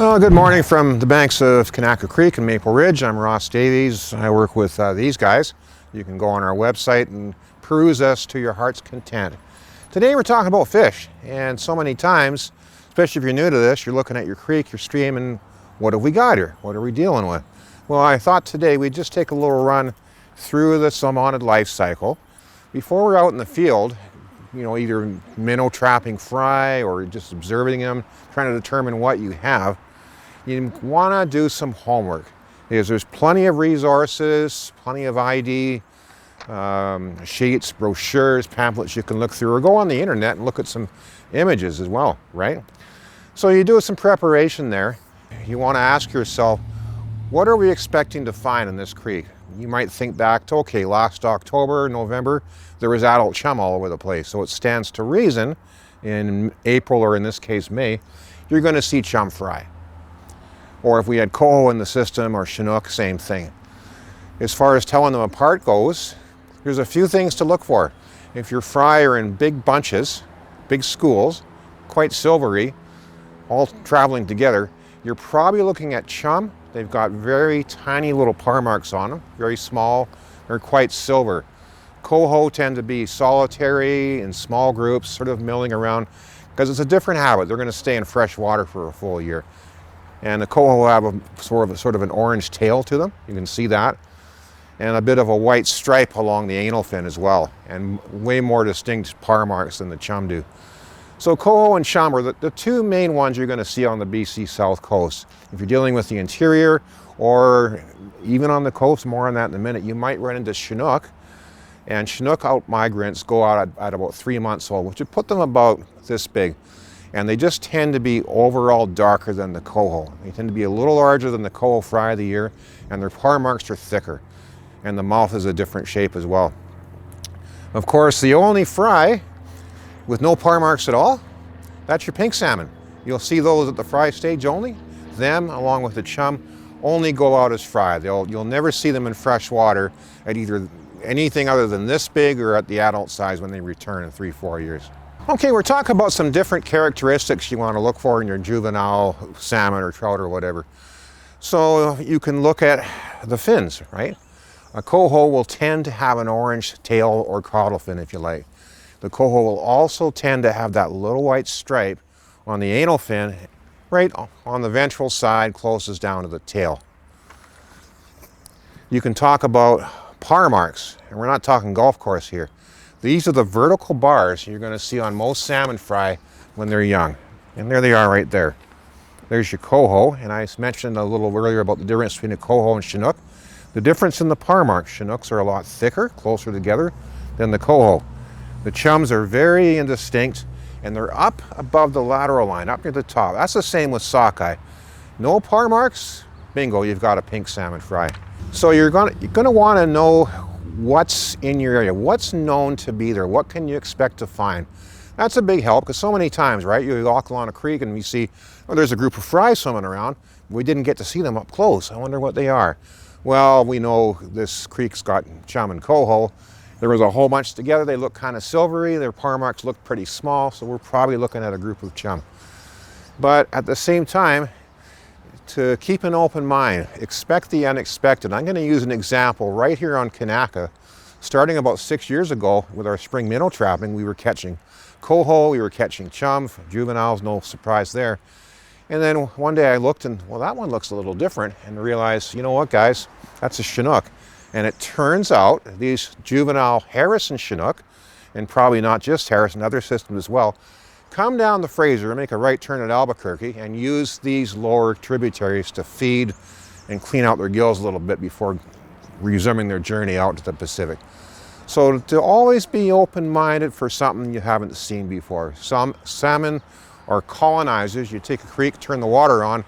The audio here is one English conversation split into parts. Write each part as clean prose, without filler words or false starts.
Well, good morning from the banks of Kanaka Creek and Maple Ridge. I'm Ross Davies. I work with these guys. You can go on our website and peruse us to your heart's content. Today we're talking about fish, and so many times, especially if you're new to this, you're looking at your creek, your stream, and what have we got here? What are we dealing with? Well, I thought today we'd just take a little run through the salmonid life cycle. Before we're out in the field, either minnow trapping fry or just observing them, trying to determine what you have, you want to do some homework because there's plenty of resources, plenty of ID, sheets, brochures, pamphlets you can look through, or go on the internet and look at some images as well, right? So you do some preparation there. You want to ask yourself, what are we expecting to find in this creek? You might think back to, okay, last October, November, there was adult chum all over the place. So it stands to reason in April, or in this case, May, you're going to see chum fry. Or if we had coho in the system or chinook, same thing. As far as telling them apart goes, there's a few things to look for. If your fry are in big bunches, big schools, quite silvery, all traveling together, you're probably looking at chum. They've got very tiny little par marks on them, very small. They're quite silver. Coho tend to be solitary in small groups, sort of milling around, because it's a different habit. They're going to stay in fresh water for a full year. And the coho will have a sort of an orange tail to them. You can see that. And a bit of a white stripe along the anal fin as well, and way more distinct par marks than the chum do. So coho and chum are the two main ones you're going to see on the BC South Coast. If you're dealing with the interior or even on the coast, more on that in a minute, you might run into chinook. And chinook out migrants go out at about 3 months old, which would put them about this big. And they just tend to be overall darker than the coho. They tend to be a little larger than the coho fry of the year, and their par marks are thicker. And the mouth is a different shape as well. Of course, the only fry with no par marks at all, that's your pink salmon. You'll see those at the fry stage only. Them, along with the chum, only go out as fry. You'll never see them in fresh water at either anything other than this big or at the adult size when they return in 3-4 years. Okay, we're talking about some different characteristics you want to look for in your juvenile salmon or trout or whatever. So you can look at the fins, right? A coho will tend to have an orange tail or caudal fin, if you like. The coho will also tend to have that little white stripe on the anal fin, right on the ventral side, closest down to the tail. You can talk about par marks, and we're not talking golf course here. These are the vertical bars you're going to see on most salmon fry when they're young. And there they are right there. There's your coho, and I mentioned a little earlier about the difference between a coho and chinook. The difference in the par marks, chinooks are a lot thicker, closer together than the coho. The chums are very indistinct, and they're up above the lateral line, up near the top. That's the same with sockeye. No par marks, bingo, you've got a pink salmon fry. So you're going to want to know what's in your area, what's known to be there, what can you expect to find. That's a big help, because so many times, right, you walk along a creek and you see, oh, there's a group of fry swimming around. We didn't get to see them up close. I wonder what they are. Well, we know this creek's got chum and coho. There was a whole bunch together. They look kind of silvery. Their par marks look pretty small, so we're probably looking at a group of chum. But at the same time, to keep an open mind, expect the unexpected. I'm going to use an example right here on Kanaka. Starting about 6 years ago with our spring minnow trapping, we were catching coho, we were catching chum, juveniles, no surprise there. And then one day I looked and, well, that one looks a little different, and realized, you know what, guys, that's a chinook. And it turns out these juvenile Harrison chinook, and probably not just Harrison, other systems as well, come down the Fraser and make a right turn at Albuquerque and use these lower tributaries to feed and clean out their gills a little bit before resuming their journey out to the Pacific. So to always be open-minded for something you haven't seen before. Some salmon are colonizers. You take a creek, turn the water on,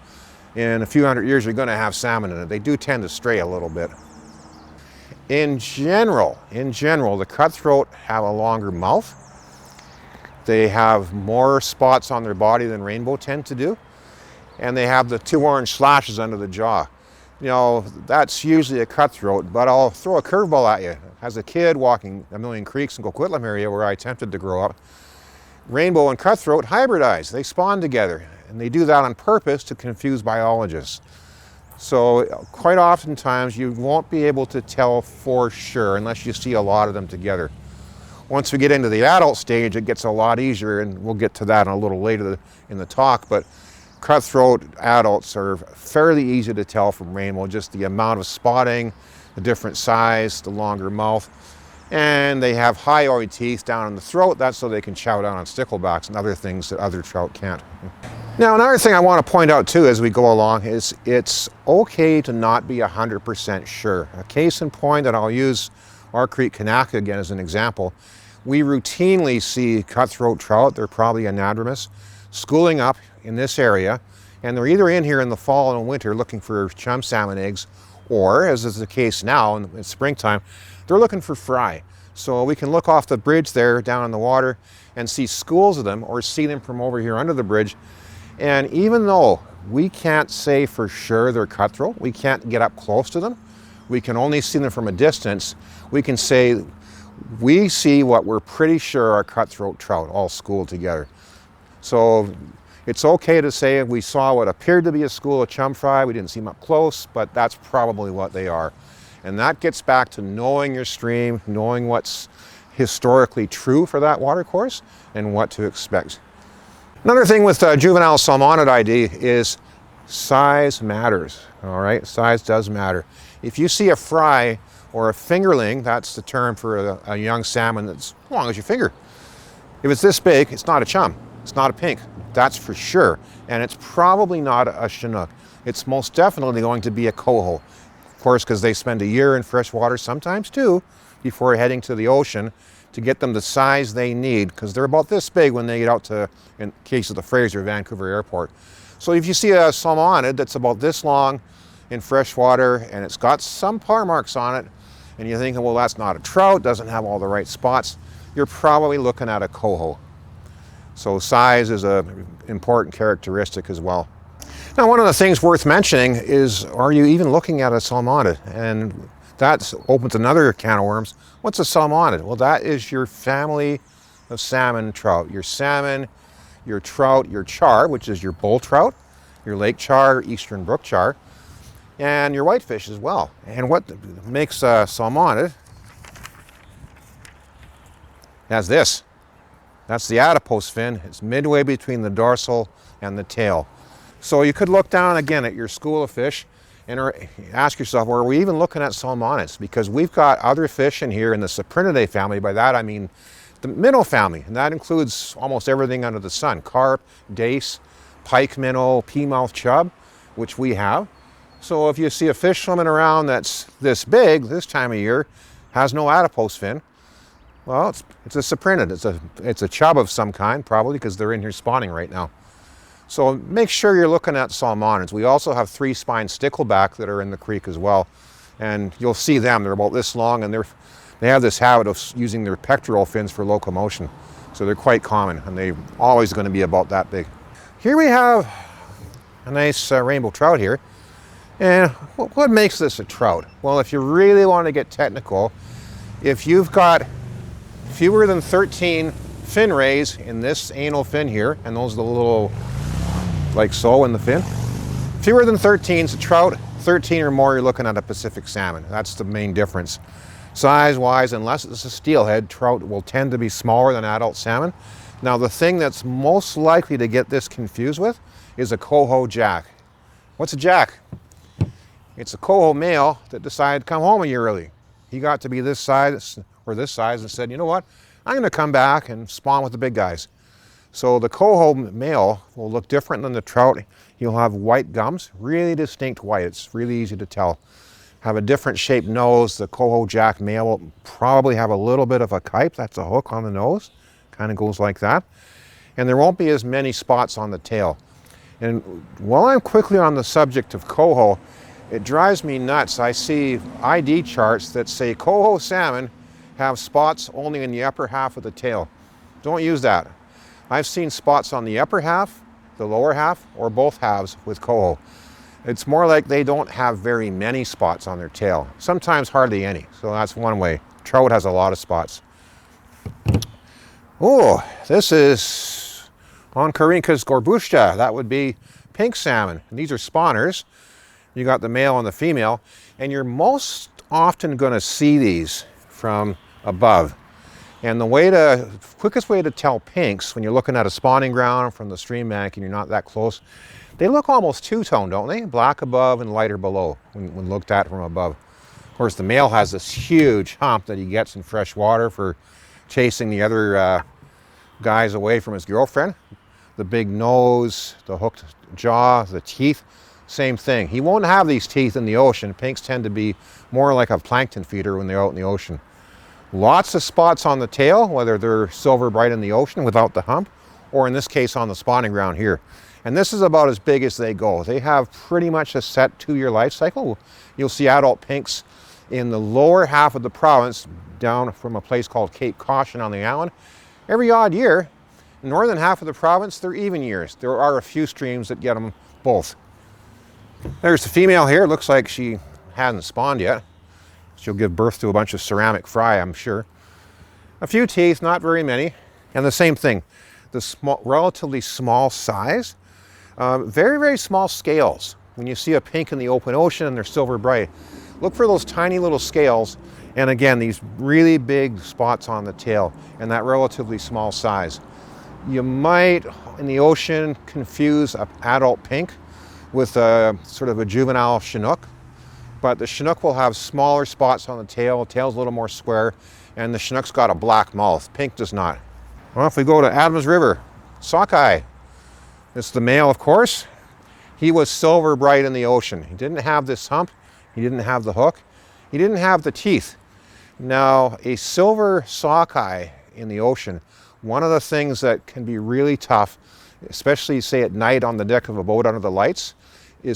in a few hundred years you're going to have salmon in it. They do tend to stray a little bit. In general, the cutthroat have a longer mouth. They have more spots on their body than rainbow tend to do. And they have the 2 orange slashes under the jaw. You know, that's usually a cutthroat, but I'll throw a curveball at you. As a kid walking a million creeks in Coquitlam area where I attempted to grow up, Rainbow and cutthroat hybridize. They spawn together, and they do that on purpose to confuse biologists. So quite oftentimes you won't be able to tell for sure unless you see a lot of them together. Once we get into the adult stage, it gets a lot easier, and we'll get to that a little later in the talk, but cutthroat adults are fairly easy to tell from rainbow, just the amount of spotting, the different size, the longer mouth, and they have hyoid teeth down in the throat. That's so they can chow down on sticklebacks and other things that other trout can't. Now, another thing I want to point out too as we go along is it's okay to not be 100% sure. A case in point, that I'll use our Creek Kanaka again as an example. We routinely see cutthroat trout, they're probably anadromous, schooling up in this area, and they're either in here in the fall and winter looking for chum salmon eggs, or, as is the case now in springtime, they're looking for fry. So we can look off the bridge there down in the water and see schools of them, or see them from over here under the bridge. And even though we can't say for sure they're cutthroat, we can't get up close to them, we can only see them from a distance, we can say we see what we're pretty sure are cutthroat trout all schooled together. So it's okay to say we saw what appeared to be a school of chum fry, we didn't see them up close, but that's probably what they are. And that gets back to knowing your stream, knowing what's historically true for that watercourse and what to expect. Another thing with juvenile salmonid ID is size matters, all right? Size does matter. If you see a fry or a fingerling, that's the term for a young salmon that's as long as your finger. If it's this big, it's not a chum, it's not a pink, that's for sure. And it's probably not a Chinook. It's most definitely going to be a coho. Of course, because they spend a year in fresh water, sometimes two, before heading to the ocean to get them the size they need, because they're about this big when they get out to, in case of the Fraser, Vancouver Airport. So if you see a salmonid that's about this long in fresh water and it's got some par marks on it, and you're thinking, well, that's not a trout, doesn't have all the right spots, you're probably looking at a coho. So size is an important characteristic as well. Now, one of the things worth mentioning is, are you even looking at a salmonid? And that opens another can of worms. What's a salmonid? Well, that is your family of salmon trout. Your salmon, your trout, your char, which is your bull trout, your lake char, eastern brook char, and your whitefish as well. And what makes a salmonid has this. That's the adipose fin. It's midway between the dorsal and the tail. So you could look down again at your school of fish and ask yourself, well, are we even looking at salmonids? Because we've got other fish in here in the Cyprinidae family. By that I mean the minnow family, and that includes almost everything under the sun. Carp, dace, pike minnow, peamouth chub, which we have. So if you see a fish swimming around that's this big this time of year, has no adipose fin, well, it's a cyprinid. It's a chub of some kind, probably, because they're in here spawning right now. So make sure you're looking at salmonids. We also have 3-spine stickleback that are in the creek as well. And you'll see them, they're about this long, and they have this habit of using their pectoral fins for locomotion. So they're quite common, and they're always going to be about that big. Here we have a nice rainbow trout here. And what makes this a trout? Well, if you really want to get technical, if you've got fewer than 13 fin rays in this anal fin here, and those are the little, like so, in the fin. Fewer than 13 is a trout. 13 or more, you're looking at a Pacific salmon. That's the main difference. Size-wise, unless it's a steelhead, trout will tend to be smaller than adult salmon. Now, the thing that's most likely to get this confused with is a coho jack. What's a jack? It's a coho male that decided to come home a year early. He got to be this size or this size and said, you know what? I'm going to come back and spawn with the big guys. So the coho male will look different than the trout. He'll have white gums, really distinct white. It's really easy to tell. Have a different shaped nose. The coho jack male will probably have a little bit of a kype. That's a hook on the nose. Kind of goes like that. And there won't be as many spots on the tail. And while I'm quickly on the subject of coho, it drives me nuts. I see ID charts that say coho salmon have spots only in the upper half of the tail. Don't use that. I've seen spots on the upper half, the lower half, or both halves with coho. It's more like they don't have very many spots on their tail. Sometimes hardly any, so that's one way. Trout has a lot of spots. Oh, this is Oncorhynchus gorbusta. That would be pink salmon. And these are spawners. You got the male and the female, and you're most often going to see these from above. And the quickest way to tell pinks when you're looking at a spawning ground from the stream bank and you're not that close, they look almost two-tone, don't they? Black above and lighter below when looked at from above. Of course, the male has this huge hump that he gets in fresh water for chasing the other guys away from his girlfriend. The big nose, the hooked jaw, the teeth, same thing. He won't have these teeth in the ocean. Pinks tend to be more like a plankton feeder when they're out in the ocean. Lots of spots on the tail, whether they're silver bright in the ocean without the hump, or in this case on the spawning ground here. And this is about as big as they go. They have pretty much a set 2-year life cycle. You'll see adult pinks in the lower half of the province, down from a place called Cape Caution on the island. Every odd year, in the northern half of the province, they're even years. There are a few streams that get them both. There's the female here. Looks like she hasn't spawned yet. She'll give birth to a bunch of ceramic fry, I'm sure. A few teeth, not very many. And the same thing, the relatively small size, very, very small scales. When you see a pink in the open ocean and they're silver bright, look for those tiny little scales. And again, these really big spots on the tail and that relatively small size. You might, in the ocean, confuse an adult pink with a sort of a juvenile Chinook. But the Chinook will have smaller spots on the tail. The tail's a little more square, and the Chinook's got a black mouth. Pink does not. Well, if we go to Adams River, sockeye. It's the male, of course. He was silver bright in the ocean. He didn't have this hump. He didn't have the hook. He didn't have the teeth. Now, a silver sockeye in the ocean, one of the things that can be really tough, especially say at night on the deck of a boat under the lights,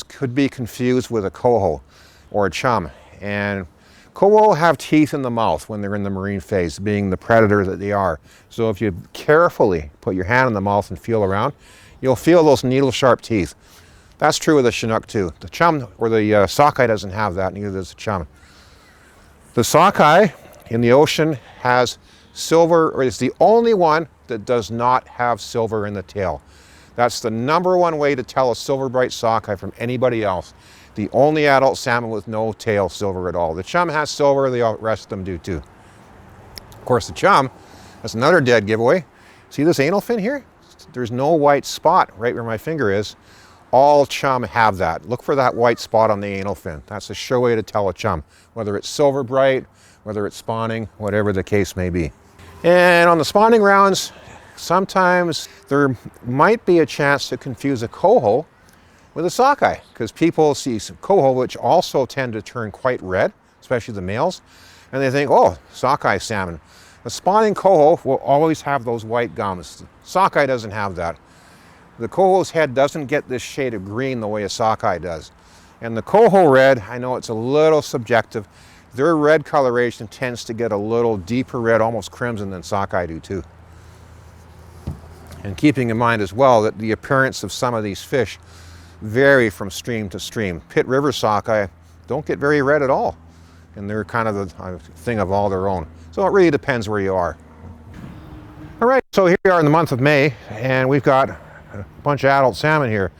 could be confused with a coho or a chum. And coho have teeth in the mouth when they're in the marine phase, being the predator that they are. So if you carefully put your hand in the mouth and feel around, you'll feel those needle sharp teeth. That's true with the Chinook too. The chum or the sockeye doesn't have that, neither does the chum. The sockeye in the ocean has silver, or is the only one that does not have silver in the tail. That's the #1 way to tell a silver bright sockeye from anybody else. The only adult salmon with no tail silver at all. The chum has silver, the rest of them do too. Of course, the chum, that's another dead giveaway. See this anal fin here? There's no white spot right where my finger is. All chum have that. Look for that white spot on the anal fin. That's a sure way to tell a chum, whether it's silver bright, whether it's spawning, whatever the case may be. And on the spawning grounds, sometimes there might be a chance to confuse a coho with a sockeye, because people see some coho which also tend to turn quite red, especially the males, and they think, oh, sockeye salmon. A spawning coho will always have those white gums. The sockeye doesn't have that. The coho's head doesn't get this shade of green the way a sockeye does. And the coho red, I know it's a little subjective, their red coloration tends to get a little deeper red, almost crimson, than sockeye do too. And keeping in mind as well that the appearance of some of these fish vary from stream to stream. Pitt River sockeye don't get very red at all, and they're kind of a thing of all their own. So it really depends where you are. All right, so here we are in the month of May, and we've got a bunch of adult salmon here,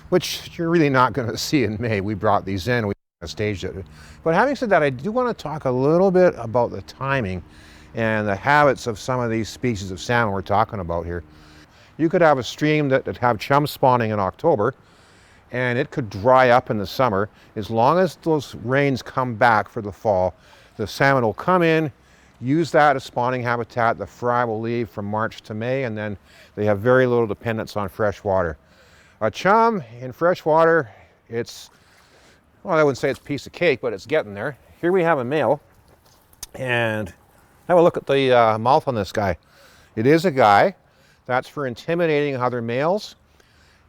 which you're really not going to see in May. We brought these in, we staged it. But having said that, I do want to talk a little bit about the timing and the habits of some of these species of salmon we're talking about here. You could have a stream that have chum spawning in October, and it could dry up in the summer. As long as those rains come back for the fall, the salmon will come in, use that as spawning habitat. The fry will leave from March to May, and then they have very little dependence on fresh water. A chum in fresh water, it's, well, I wouldn't say it's a piece of cake, but it's getting there. Here we have a male, and have a look at the mouth on this guy. It is a guy. That's for intimidating other males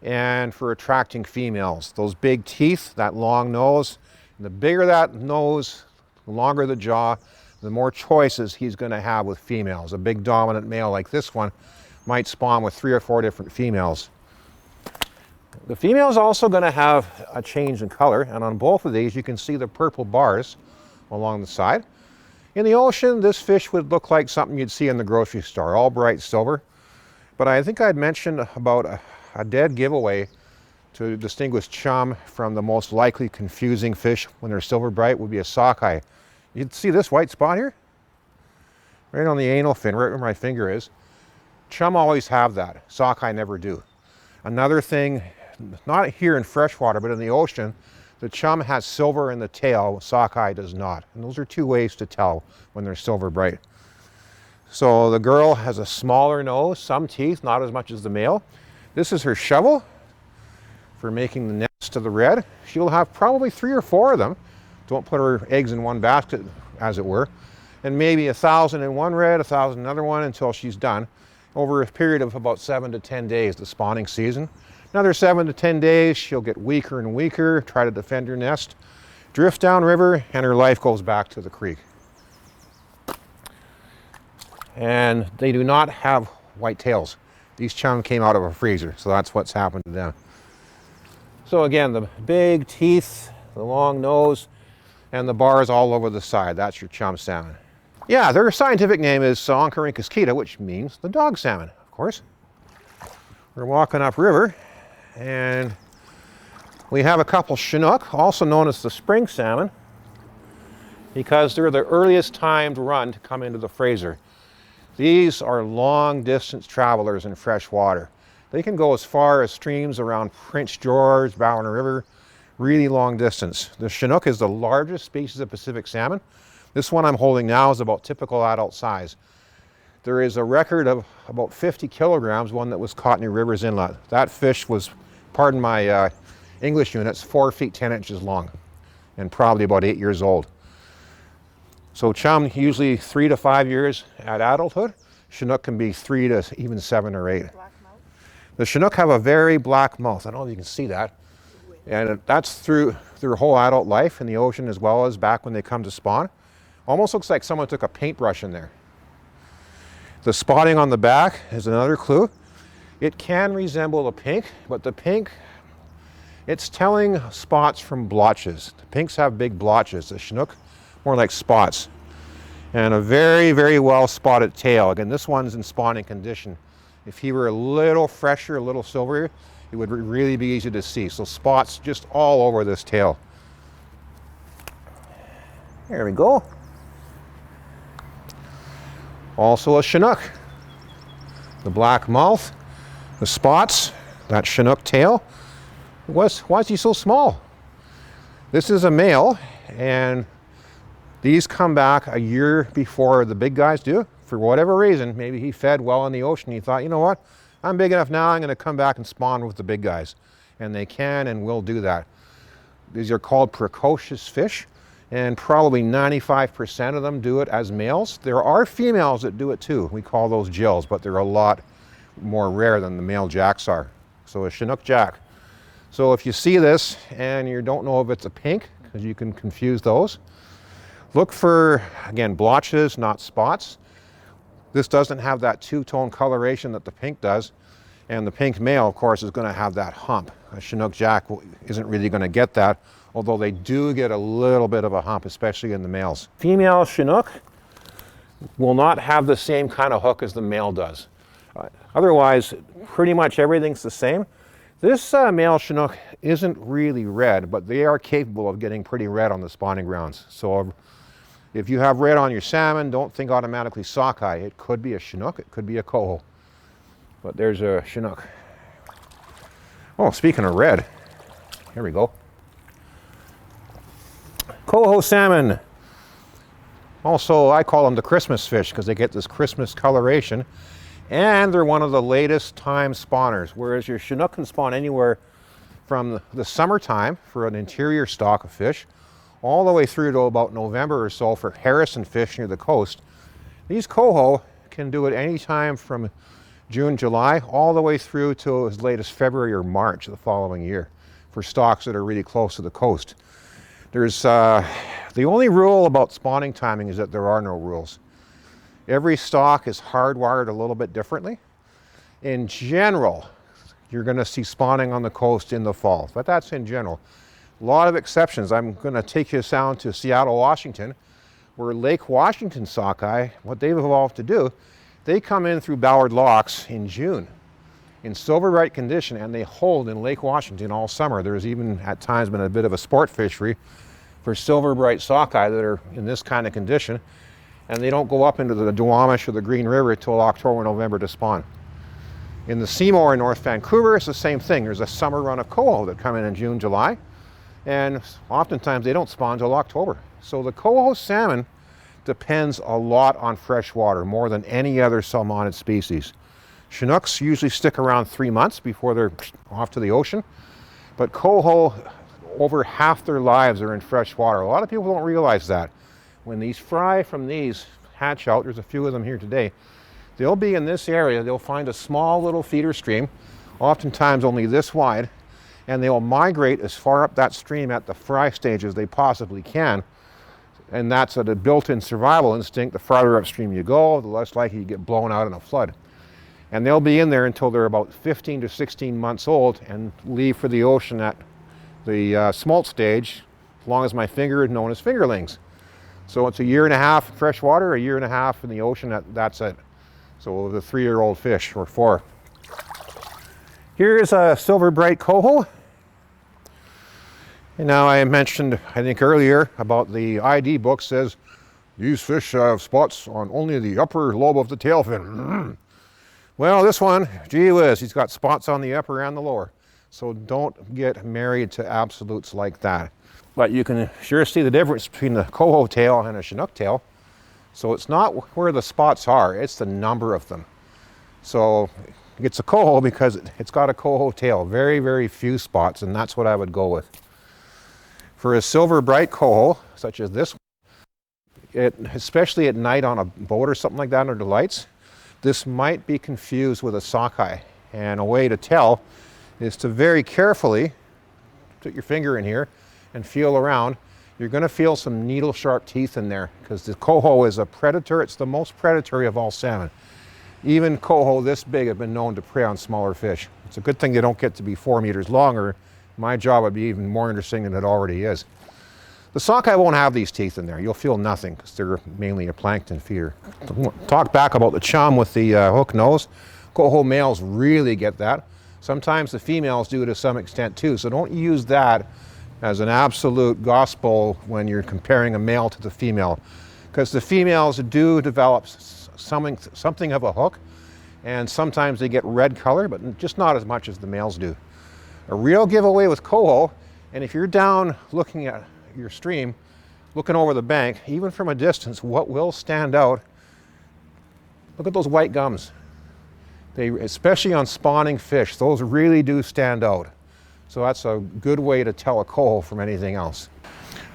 and for attracting females. Those big teeth, that long nose, the bigger that nose, the longer the jaw, the more choices he's going to have with females. A big dominant male like this one might spawn with 3 or 4 different females. The female is also going to have a change in color, and on both of these you can see the purple bars along the side. In the ocean, this fish would look like something you'd see in the grocery store, all bright silver. But I think I'd mentioned about a dead giveaway to distinguish chum from the most likely confusing fish when they're silver bright would be a sockeye. You see this white spot here? Right on the anal fin, right where my finger is. Chum always have that. Sockeye never do. Another thing, not here in freshwater, but in the ocean, the chum has silver in the tail, sockeye does not. And those are two ways to tell when they're silver bright. So the girl has a smaller nose, some teeth, not as much as the male. This is her shovel for making the nest of the red. She'll have probably 3 or 4 of them. Don't put her eggs in one basket, as it were. And maybe 1,000 in one red, 1,000 in another one until she's done. Over a period of about 7 to 10 days, the spawning season. Another 7 to 10 days, she'll get weaker and weaker, try to defend her nest, drift downriver, and her life goes back to the creek. And they do not have white tails. These chum came out of a freezer, so that's what's happened to them. So again, the big teeth, the long nose, and the bars all over the side. That's your chum salmon. Yeah, their scientific name is Oncorhynchus kita, which means the dog salmon, of course. We're walking upriver, and we have a couple Chinook, also known as the spring salmon, because they're the earliest timed run to come into the Fraser. These are long distance travelers in fresh water. They can go as far as streams around Prince George, Bowen River, really long distance. The Chinook is the largest species of Pacific salmon. This one I'm holding now is about typical adult size. There is a record of about 50 kilograms, one that was caught near Rivers Inlet. That fish was, pardon my English units, 4 feet 10 inches long and probably about 8 years old. So chum usually 3 to 5 years at adulthood. Chinook can be 3 to even 7 or 8. Black mouth? The Chinook have a very black mouth. I don't know if you can see that. And that's through their whole adult life in the ocean as well as back when they come to spawn. Almost looks like someone took a paintbrush in there. The spotting on the back is another clue. It can resemble a pink, but the pink, it's telling spots from blotches. The pinks have big blotches. The Chinook, more like spots. And a very, very well spotted tail. Again, this one's in spawning condition. If he were a little fresher, a little silverier, it would really be easy to see. So spots just all over this tail. There we go. Also a Chinook. The black mouth, the spots, that Chinook tail. Why is he so small? This is a male, and these come back a year before the big guys do. For whatever reason, maybe he fed well in the ocean. He thought, you know what? I'm big enough now, I'm going to come back and spawn with the big guys. And they can and will do that. These are called precocious fish, and probably 95% of them do it as males. There are females that do it too. We call those gills, but they're a lot more rare than the male jacks are. So a Chinook jack. So if you see this and you don't know if it's a pink, because you can confuse those, look for, again, blotches, not spots. This doesn't have that two-tone coloration that the pink does. And the pink male, of course, is going to have that hump. A Chinook jack isn't really going to get that, although they do get a little bit of a hump, especially in the males. Female Chinook will not have the same kind of hook as the male does. Otherwise, pretty much everything's the same. This male Chinook isn't really red, but they are capable of getting pretty red on the spawning grounds. So if you have red on your salmon, don't think automatically sockeye. It could be a Chinook, it could be a coho. But there's a Chinook. Oh, speaking of red, here we go. Coho salmon. Also, I call them the Christmas fish because they get this Christmas coloration. And they're one of the latest time spawners, whereas your Chinook can spawn anywhere from the summertime for an interior stock of fish, all the way through to about November or so for Harrison fish near the coast. These coho can do it anytime from June, July, all the way through to as late as February or March the following year for stocks that are really close to the coast. There's the only rule about spawning timing is that there are no rules. Every stock is hardwired a little bit differently. In general, you're going to see spawning on the coast in the fall, but that's in general. A lot of exceptions. I'm going to take you down to Seattle, Washington, Where Lake Washington sockeye, what they've evolved to do, they come in through Ballard Locks in June in silver bright condition, and they hold in Lake Washington all summer. There's even at times been a bit of a sport fishery for silver bright sockeye that are in this kind of condition, and they don't go up into the Duwamish or the Green River until October, November to spawn. In the Seymour in North Vancouver, it's the same thing. There's a summer run of coho that come in June, July, and oftentimes they don't spawn until October. So the coho salmon depends a lot on fresh water, more than any other salmonid species. Chinooks usually stick around 3 months before they're off to the ocean, but coho, over half their lives are in fresh water. A lot of people don't realize that. When these fry from these hatch out, there's a few of them here today, they'll be in this area, they'll find a small little feeder stream, oftentimes only this wide, and they'll migrate as far up that stream at the fry stage as they possibly can. And that's a built-in survival instinct. The farther upstream you go, the less likely you get blown out in a flood. And they'll be in there until they're about 15 to 16 months old and leave for the ocean at the smolt stage, as long as my finger is known as fingerlings. So it's a year and a half fresh water, a year and a half in the ocean, that's it. So the 3-year-old fish, or 4. Here's a silver bright coho. And now I mentioned, I think earlier, about the ID book says, these fish have spots on only the upper lobe of the tail fin. Well, this one, gee whiz, he's got spots on the upper and the lower. So don't get married to absolutes like that. But you can sure see the difference between the coho tail and a Chinook tail. So it's not where the spots are, it's the number of them. So it's a coho because it's got a coho tail, very, very few spots, and that's what I would go with. For a silver bright coho, such as this one, especially at night on a boat or something like that under lights, this might be confused with a sockeye. And a way to tell is to very carefully put your finger in here and feel around. You're going to feel some needle sharp teeth in there because the coho is a predator. It's the most predatory of all salmon. Even coho this big have been known to prey on smaller fish. It's a good thing they don't get to be 4 meters long, or my job would be even more interesting than it already is. The sockeye won't have these teeth in there. You'll feel nothing because they're mainly a plankton feeder. Talk back about the chum with the hook nose. Coho males really get that. Sometimes the females do to some extent too, so don't use that as an absolute gospel when you're comparing a male to the female, because the females do develop something of a hook, and sometimes they get red color, but just not as much as the males do. A real giveaway with coho, and if you're down looking at your stream, looking over the bank, even from a distance, what will stand out, look at those white gums. They, especially on spawning fish, those really do stand out. So that's a good way to tell a coho from anything else.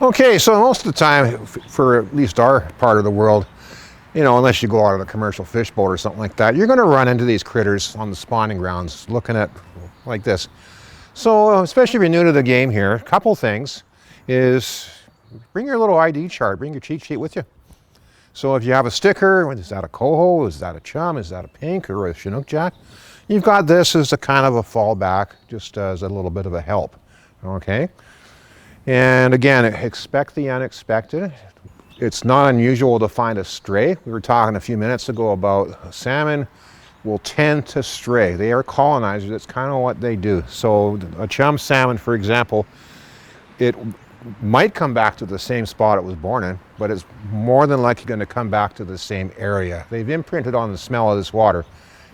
Okay, so most of the time, for at least our part of the world, you know, unless you go out on a commercial fish boat or something like that, you're going to run into these critters on the spawning grounds looking at like this. So especially if you're new to the game here, a couple things is bring your little ID chart, bring your cheat sheet with you. So if you have a sticker, is that a coho, is that a chum, is that a pink or a Chinook jack? You've got this as a kind of a fallback, just as a little bit of a help, okay? And again, expect the unexpected. It's not unusual to find a stray. We were talking a few minutes ago about salmon will tend to stray. They are colonizers, it's kind of what they do. So a chum salmon, for example, it might come back to the same spot it was born in, but it's more than likely going to come back to the same area. They've imprinted on the smell of this water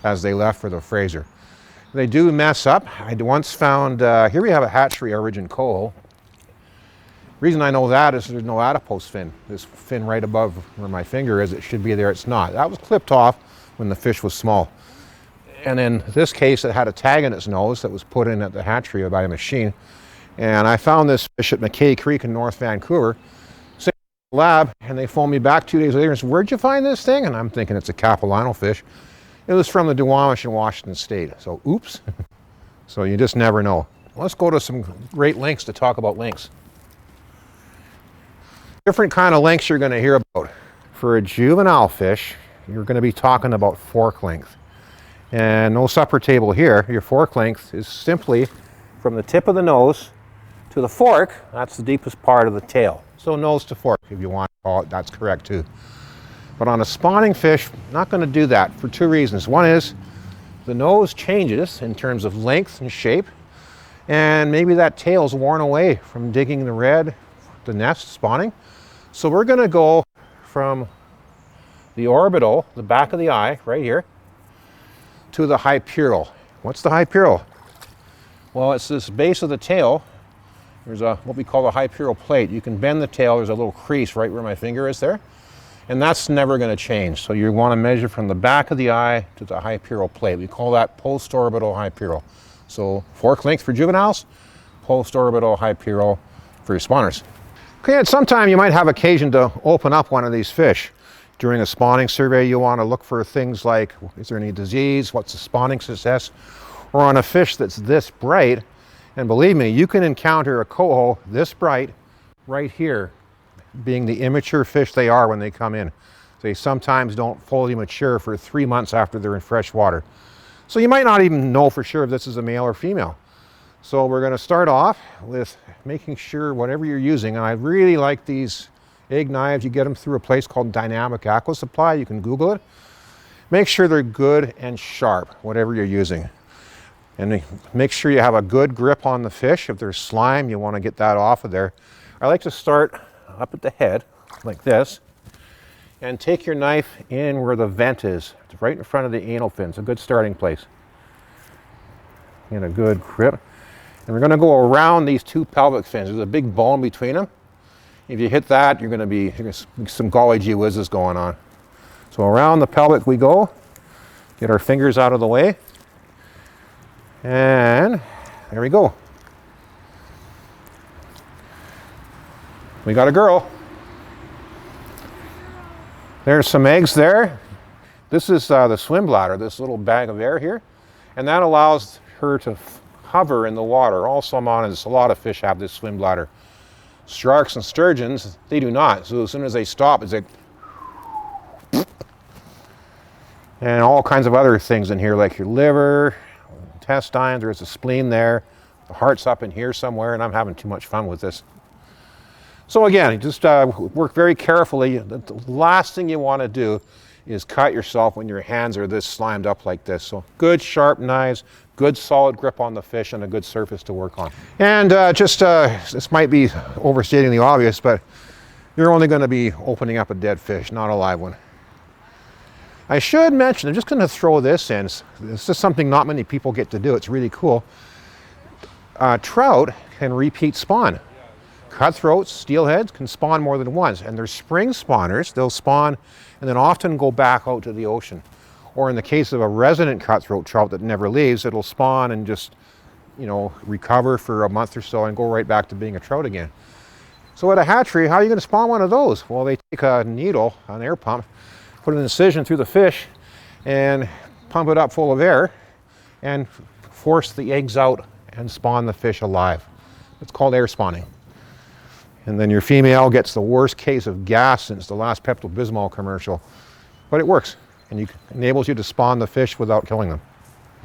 as they left for the Fraser. They do mess up. I once found, here we have a hatchery origin coho. The reason I know that is there's no adipose fin. This fin right above where my finger is, it should be there, it's not. That was clipped off when the fish was small. And in this case, it had a tag in its nose that was put in at the hatchery by a machine. And I found this fish at McKay Creek in North Vancouver, sitting in the lab, and they phoned me back 2 days later and said, "Where'd you find this thing?" And I'm thinking it's a capilano fish. It was from the Duwamish in Washington State. So oops. So you just never know. Let's go to some great lengths to talk about lengths. Different kind of lengths you're going to hear about. For a juvenile fish, you're going to be talking about fork length. And no supper table here. Your fork length is simply from the tip of the nose to the fork. That's the deepest part of the tail. So nose to fork, if you want to call it, that's correct too. But on a spawning fish, not going to do that for two reasons. One is the nose changes in terms of length and shape, and maybe that tail's worn away from digging the nest spawning. So we're going to go from the orbital, the back of the eye, right here, to the hyperal. What's the hyperal? Well, it's this base of the tail. There's what we call a hyperal plate. You can bend the tail. There's a little crease right where my finger is there. And that's never going to change. So you want to measure from the back of the eye to the hyperal plate. We call that post-orbital hyperal. So fork length for juveniles, post-orbital hyperal for your spawners. Okay, at some time you might have occasion to open up one of these fish. During a spawning survey, you want to look for things like, is there any disease? What's the spawning success? Or on a fish that's this bright, and believe me, you can encounter a coho this bright right here, being the immature fish they are when they come in. They sometimes don't fully mature for 3 months after they're in fresh water. So you might not even know for sure if this is a male or female. So we're going to start off with making sure whatever you're using, and I really like these egg knives. You get them through a place called Dynamic Aqua Supply. You can Google it. Make sure they're good and sharp, whatever you're using. And make sure you have a good grip on the fish. If there's slime, you want to get that off of there. I like to start up at the head, like this, and take your knife in where the vent is. It's right in front of the anal fin. It's a good starting place. Get a good grip. And we're going to go around these two pelvic fins. There's a big bone between them. If you hit that, you're going to be some golly gee whizzes going on. So around the pelvic we go. Get our fingers out of the way. And there we go. We got a girl. There's some eggs there. This is the swim bladder, this little bag of air here. And that allows her to hover in the water. All salmonids, a lot of fish have this swim bladder. Sharks and sturgeons, they do not. So as soon as they stop, it's like, and all kinds of other things in here, like your liver, intestines, there's a spleen there, the heart's up in here somewhere, and I'm having too much fun with this. So again, just work very carefully. The last thing you want to do is cut yourself when your hands are this slimed up like this. So good sharp knives, good solid grip on the fish, and a good surface to work on. And this might be overstating the obvious, but you're only going to be opening up a dead fish, not a live one. I should mention, I'm just going to throw this in. This is something not many people get to do. It's really cool. Trout can repeat spawn. Cutthroats, steelheads can spawn more than once, and they're spring spawners. They'll spawn and then often go back out to the ocean. Or in the case of a resident cutthroat trout that never leaves, it'll spawn and just, recover for a month or so and go right back to being a trout again. So at a hatchery, how are you going to spawn one of those? Well, they take a needle, an air pump, put an incision through the fish and pump it up full of air and force the eggs out and spawn the fish alive. It's called air spawning. And then your female gets the worst case of gas since the last Pepto-Bismol commercial. But it works, and it enables you to spawn the fish without killing them.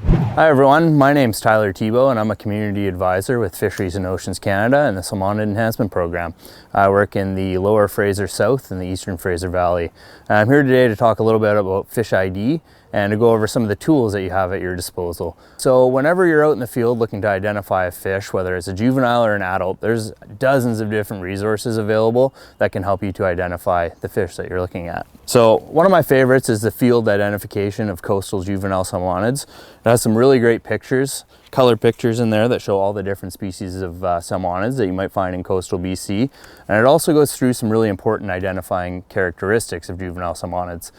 Hi everyone, my name's Tyler Tebow and I'm a community advisor with Fisheries and Oceans Canada and the Salmonid Enhancement Program. I work in the Lower Fraser South and the Eastern Fraser Valley. I'm here today to talk a little bit about FishID and to go over some of the tools that you have at your disposal. So whenever you're out in the field looking to identify a fish, whether it's a juvenile or an adult, there's dozens of different resources available that can help you to identify the fish that you're looking at. So one of my favorites is the Field Identification of Coastal Juvenile Salmonids. It has some really great pictures, color pictures in there that show all the different species of salmonids that you might find in coastal BC. And it also goes through some really important identifying characteristics of juvenile salmonids.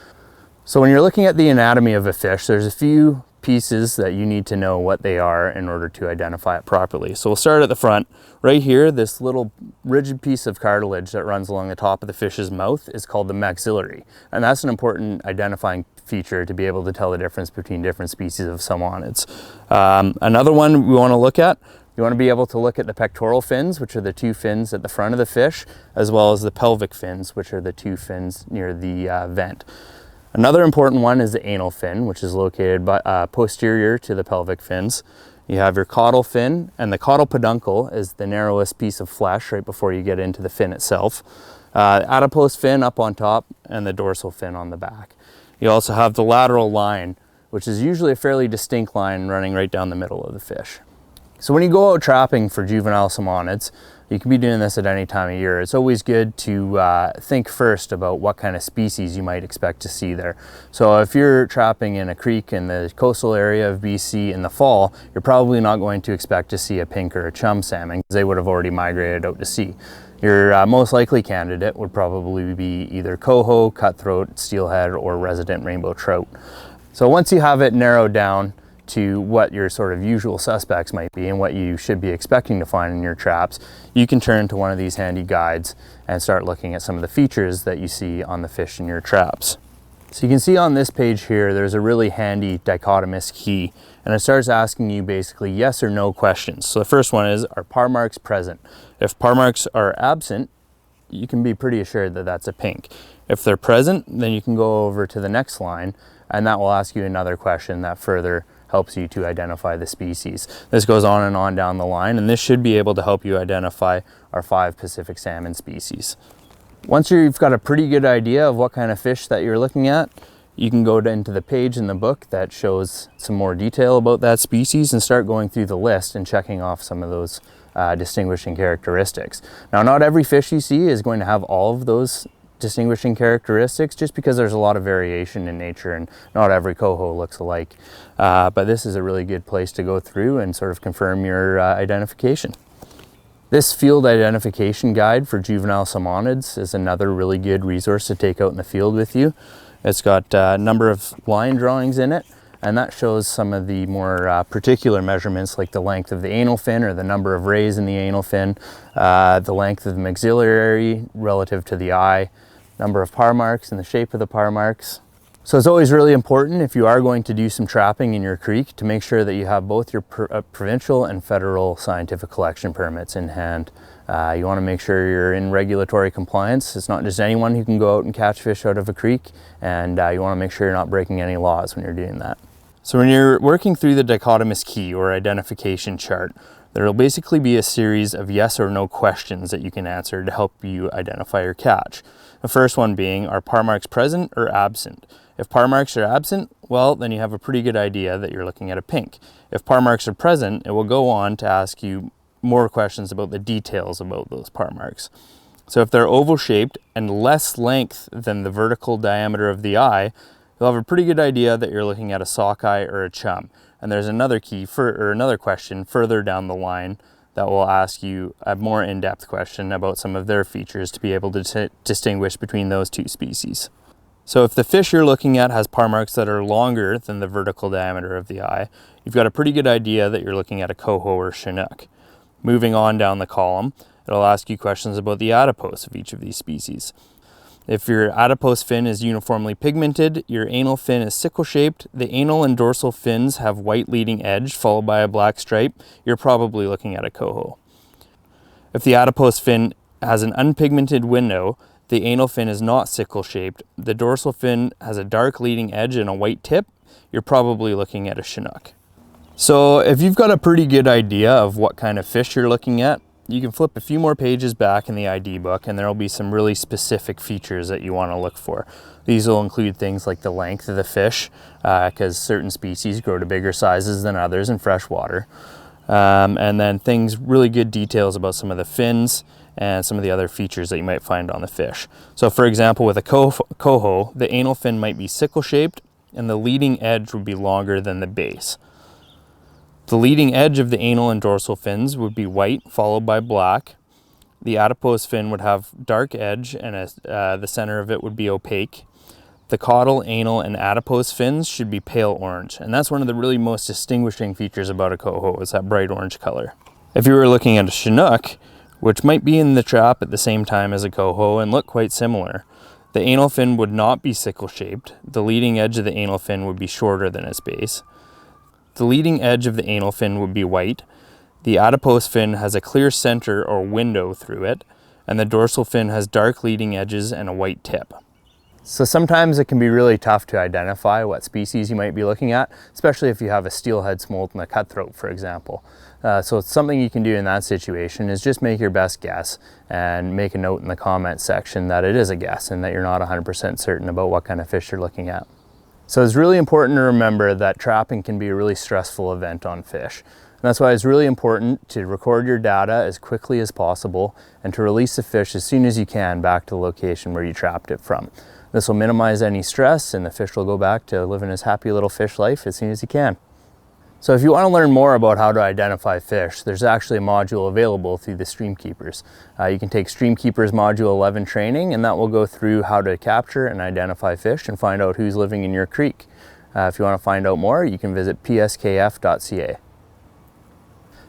So when you're looking at the anatomy of a fish, there's a few pieces that you need to know what they are in order to identify it properly. So we'll start at the front. Right here, this little rigid piece of cartilage that runs along the top of the fish's mouth is called the maxillary. And that's an important identifying feature to be able to tell the difference between different species of salmonids. Another one we want to look at, you want to be able to look at the pectoral fins, which are the two fins at the front of the fish, as well as the pelvic fins, which are the two fins near the vent. Another important one is the anal fin, which is located posterior to the pelvic fins. You have your caudal fin, and the caudal peduncle is the narrowest piece of flesh right before you get into the fin itself. Adipose fin up on top, and the dorsal fin on the back. You also have the lateral line, which is usually a fairly distinct line running right down the middle of the fish. So when you go out trapping for juvenile salmonids, you can be doing this at any time of year. It's always good to think first about what kind of species you might expect to see there. So if you're trapping in a creek in the coastal area of BC in the fall, you're probably not going to expect to see a pink or a chum salmon because they would have already migrated out to sea. Your most likely candidate would probably be either coho, cutthroat, steelhead, or resident rainbow trout. So once you have it narrowed down to what your sort of usual suspects might be and what you should be expecting to find in your traps, you can turn to one of these handy guides and start looking at some of the features that you see on the fish in your traps. So you can see on this page here, there's a really handy dichotomous key, and it starts asking you basically yes or no questions. So the first one is, are par marks present? If par marks are absent, you can be pretty assured that that's a pink. If they're present, then you can go over to the next line, and that will ask you another question that further helps you to identify the species. This goes on and on down the line, and this should be able to help you identify our 5 Pacific salmon species. Once you've got a pretty good idea of what kind of fish that you're looking at, you can go into the page in the book that shows some more detail about that species and start going through the list and checking off some of those distinguishing characteristics. Now, not every fish you see is going to have all of those distinguishing characteristics, just because there's a lot of variation in nature and not every coho looks alike. But this is a really good place to go through and sort of confirm your identification. This field identification guide for juvenile salmonids is another really good resource to take out in the field with you. It's got a number of line drawings in it, and that shows some of the more particular measurements, like the length of the anal fin or the number of rays in the anal fin, the length of the maxillary relative to the eye, number of par marks and the shape of the par marks. So it's always really important, if you are going to do some trapping in your creek, to make sure that you have both your provincial and federal scientific collection permits in hand. You want to make sure you're in regulatory compliance. It's not just anyone who can go out and catch fish out of a creek, and you want to make sure you're not breaking any laws when you're doing that. So when you're working through the dichotomous key or identification chart, there will basically be a series of yes or no questions that you can answer to help you identify your catch. The first one being, are par marks present or absent? If par marks are absent, well, then you have a pretty good idea that you're looking at a pink. If par marks are present, it will go on to ask you more questions about the details about those par marks. So if they're oval shaped and less length than the vertical diameter of the eye, you'll have a pretty good idea that you're looking at a sockeye or a chum. And there's another another question further down the line that will ask you a more in-depth question about some of their features to be able to distinguish between those two species. So if the fish you're looking at has par marks that are longer than the vertical diameter of the eye, you've got a pretty good idea that you're looking at a coho or chinook. Moving on down the column, it'll ask you questions about the adipose of each of these species. If your adipose fin is uniformly pigmented, your anal fin is sickle-shaped, the anal and dorsal fins have white leading edge followed by a black stripe, you're probably looking at a coho. If the adipose fin has an unpigmented window, the anal fin is not sickle-shaped, the dorsal fin has a dark leading edge and a white tip, you're probably looking at a chinook. So if you've got a pretty good idea of what kind of fish you're looking at, you can flip a few more pages back in the ID book and there will be some really specific features that you want to look for. These will include things like the length of the fish, because certain species grow to bigger sizes than others in fresh water. And then really good details about some of the fins and some of the other features that you might find on the fish. So for example, with a coho, the anal fin might be sickle-shaped and the leading edge would be longer than the base. The leading edge of the anal and dorsal fins would be white, followed by black. The adipose fin would have dark edge and the center of it would be opaque. The caudal, anal, and adipose fins should be pale orange, and that's one of the really most distinguishing features about a coho, is that bright orange color. If you were looking at a chinook, which might be in the trap at the same time as a coho and look quite similar, the anal fin would not be sickle-shaped. The leading edge of the anal fin would be shorter than its base. The leading edge of the anal fin would be white. The adipose fin has a clear center or window through it, and the dorsal fin has dark leading edges and a white tip. So sometimes it can be really tough to identify what species you might be looking at, especially if you have a steelhead smolt and a cutthroat, for example. So it's something you can do in that situation is just make your best guess and make a note in the comments section that it is a guess and that you're not 100% certain about what kind of fish you're looking at. So it's really important to remember that trapping can be a really stressful event on fish. And that's why it's really important to record your data as quickly as possible and to release the fish as soon as you can back to the location where you trapped it from. This will minimize any stress and the fish will go back to living his happy little fish life as soon as he can. So if you want to learn more about how to identify fish, there's actually a module available through the Streamkeepers. You can take Streamkeepers Module 11 training, and that will go through how to capture and identify fish and find out who's living in your creek. If you want to find out more, you can visit pskf.ca.